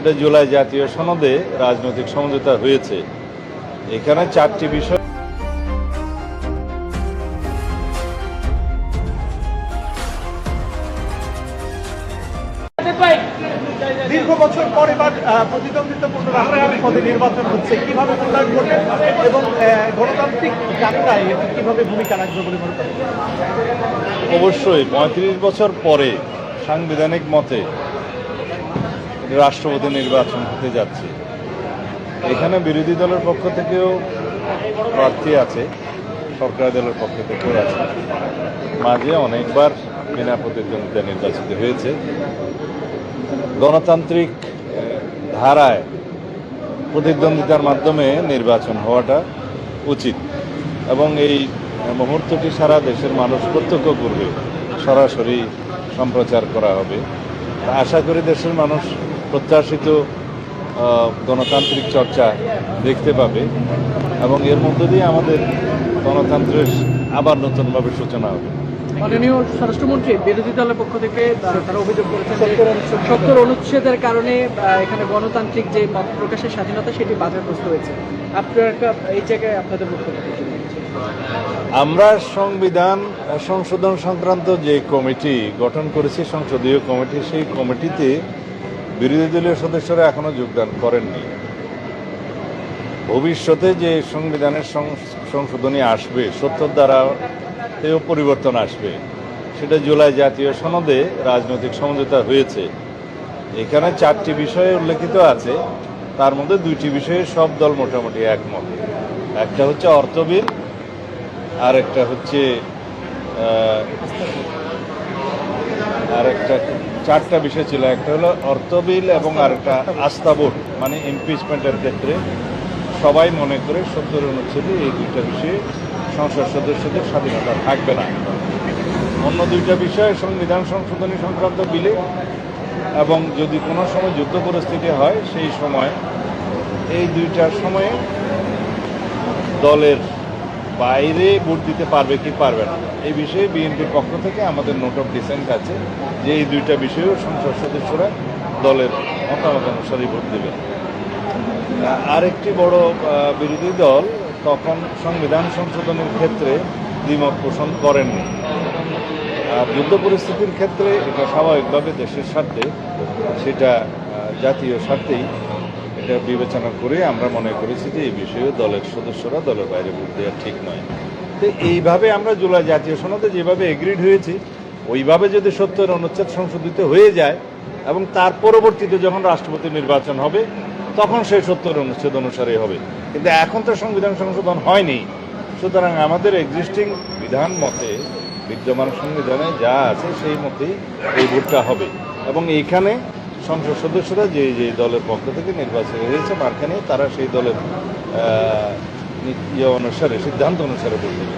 এটা জুলাই জাতীয় সনদে রাজনৈতিক সমঝোতা হয়েছে। এখানে চারটি বিষয় দীর্ঘ বছর পর এবার প্রতিদ্বন্দ্বিতাপূর্ণ রাষ্ট্রপতি পদে নির্বাচন হচ্ছে, কিভাবে মূল্যায়ন করবেন এবং গণতান্ত্রিক যাত্রায় এটি কিভাবে ভূমিকা রাখবে বলে মনে করেন? অবশ্যই ৩৫ বছর পরে সাংবিধানিক মতে রাষ্ট্রপতি নির্বাচন হতে যাচ্ছে। এখানে বিরোধী দলের পক্ষ থেকেও প্রার্থী আছে, সরকারি দলের পক্ষ থেকেও আছে। মাঝে অনেকবার বিনা প্রতিদ্বন্দ্বিতা নির্বাচিত হয়েছে। গণতান্ত্রিক ধারায় প্রতিদ্বন্দ্বিতার মাধ্যমে নির্বাচন হওয়াটা উচিত এবং এই মুহূর্তটি সারা দেশের মানুষ প্রত্যক্ষ করবে, সরাসরি সম্প্রচার করা হবে। আশা করি দেশের মানুষ প্রত্যাশিত গণতান্ত্রিক চর্চা দেখতে পাবে এবং এর মধ্য দিয়ে আমাদের গণতন্ত্রের আবার নতুনভাবে সূচনা হবে। মাননীয় স্বরাষ্ট্রমন্ত্রী বিরোধী দলের পক্ষ থেকে তারা অভিযোগ করেছেন যে ৭০ অনুচ্ছেদের কারণে এখানে গণতান্ত্রিক যে মত প্রকাশের স্বাধীনতা সেটি বাধাগ্রস্ত হয়েছে। আপনার এই জায়গায় আপনাদের বক্তব্য? আমরা সংবিধান সংশোধন সংক্রান্ত যে কমিটি গঠন করেছি, সংসদীয় কমিটি, সেই কমিটিতে বিরোধী দলীয় সদস্যরা এখনো যোগদান করেননি। ভবিষ্যতে যে সংবিধানের সংশোধনী আসবে, ৭০ ধারাতেও পরিবর্তন আসবে, সেটা জুলাই জাতীয় সনদে রাজনৈতিক সমঝোতা হয়েছে। এখানে চারটি বিষয়ে উল্লেখিত আছে, তার মধ্যে দুইটি বিষয়ে সব দল মোটামুটি একমত। একটা হচ্ছে অর্থ বিল, আর একটা হচ্ছে চারটা বিষয় ছিল। একটা হলো অর্থ বিল এবং আরেকটা আস্থা ভোট, মানে ইমপিচমেন্টের ক্ষেত্রে সবাই মনে করে ৭০ অনুচ্ছেদে এই দুইটা বিষয়ে সংসদ সদস্যদের স্বাধীনতা থাকবে না। অন্য দুইটা বিষয় সংবিধান সংশোধনী সংক্রান্ত বিলে এবং যদি কোনো সময় যুদ্ধ পরিস্থিতি হয় সেই সময় এই দুইটার সময়ে দলের বাইরে ভোট দিতে পারবে কি পারবে না, এই বিষয়ে বিএনপির পক্ষ থেকে আমাদের নোট অফ ডিসেন্ট আছে যে এই দুইটা বিষয়েও সংসদ সদস্যরা দলের মতামত অনুসারে ভোট দেবে। আরেকটি বড় বিরোধী দল তখন সংবিধান সংশোধনের ক্ষেত্রে দ্বিমত পোষণ করেননি। আর যুদ্ধ পরিস্থিতির ক্ষেত্রে এটা স্বাভাবিকভাবে দেশের স্বার্থে, সেটা জাতীয় স্বার্থেই এটা বিবেচনা করে আমরা মনে করেছি যে এই বিষয়ে দলের সদস্যরা দলের বাইরে ভোট দেওয়া ঠিক নয়। তো এইভাবে আমরা জুলাই জাতীয় সনদে যেভাবে এগ্রিড হয়েছি, ওইভাবে যদি ৭০ অনুচ্ছেদ সংশোধিত হয়ে যায় এবং তার পরবর্তীতে যখন রাষ্ট্রপতি নির্বাচন হবে তখন সেই ৭০ অনুচ্ছেদ অনুসারে হবে। কিন্তু এখন তো সংবিধান সংশোধন হয়নি, সুতরাং আমাদের এক্সিস্টিং বিধান মতে, বিদ্যমান সংবিধানে যা আছে সেই মতেই এই ভোটটা হবে এবং এইখানে সংসদ সদস্যরা যে যে দলের পক্ষ থেকে নির্বাচিত হয়েছে মাঝখানে তারা সেই দলের অনুসারে, সিদ্ধান্ত অনুসারে ভোট দেবে।